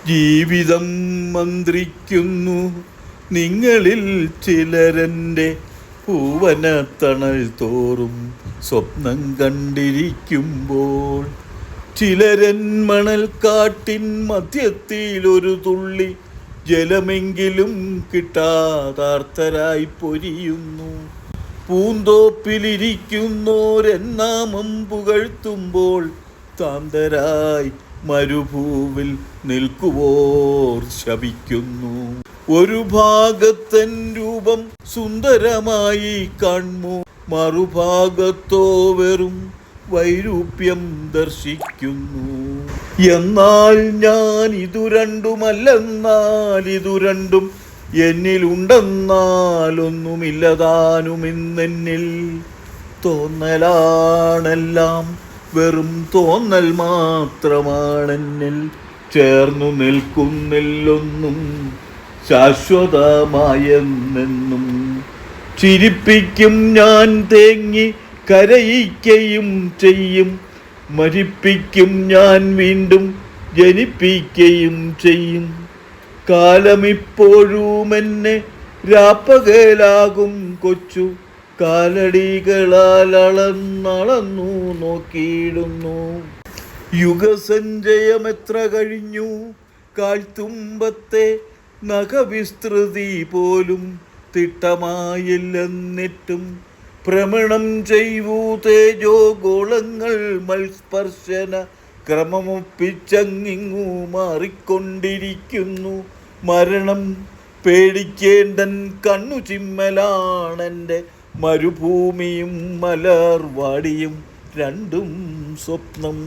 ജീവിതം മന്ത്രിക്കുന്നു നിങ്ങളിൽ ചിലരെൻ്റെ പൂവനത്തണൽ തോറും സ്വപ്നം കണ്ടിരിക്കുമ്പോൾ. ചിലരൻ മണൽക്കാട്ടിൻ മധ്യത്തിൽ ഒരു തുള്ളി ജലമെങ്കിലും കിട്ടാതാർത്തരായി പൊരിയുന്നു. പൂന്തോപ്പിലിരിക്കുന്നോരെന്നാമം പുകഴ്ത്തുമ്പോൾ താന്തരായി മരുഭൂവിൽ നിൽക്കുവോർ ശപിക്കുന്നു. ഒരു ഭാഗത്തൻ രൂപം സുന്ദരമായി കാൺമോ, മറുഭാഗത്തോ വെറും വൈരൂപ്യം ദർശിക്കുന്നു. എന്നാൽ ഞാൻ ഇതു രണ്ടുമല്ലെന്നാൽ ഇതു രണ്ടും എന്നിലുണ്ടെന്നാൽ ഒന്നുമില്ലതാനുമിന്നെന്നിൽ. തോന്നലാണെല്ലാം, വെറും തോന്നൽ മാത്രമാണെന്നിൽ. ചേർന്നു നിൽക്കുന്നില്ലൊന്നും ശാശ്വതമായെന്നെന്നും. ചിരിപ്പിക്കും ഞാൻ തേങ്ങി കരയിക്കുകയും ചെയ്യും, മരിപ്പിക്കും ഞാൻ വീണ്ടും ജനിപ്പിക്കുകയും ചെയ്യും. കാലമിപ്പോഴും എന്നെ രാപ്പകലാകും കൊച്ചു കാലടികളാൽ അളന്നളന്നു നോക്കിയിടുന്നു. യുഗസഞ്ചയം എത്ര കഴിഞ്ഞു, കാൽത്തുമ്പത്തെ നഖവിസ്തൃതി പോലും തിട്ടമായില്ലെന്നിട്ടും ഭ്രമണം ചെയ്യൂ തേജോ ഗോളങ്ങൾ മൽസ്പർശന ക്രമമൊപ്പിച്ചങ്ങിങ്ങു മാറിക്കൊണ്ടിരിക്കുന്നു. മരണം പേടിക്കേണ്ടൻ കണ്ണു ചിമ്മലാണെൻ്റെ, മരുഭൂമിയും മലർവാടിയും രണ്ടും സ്വപ്നം.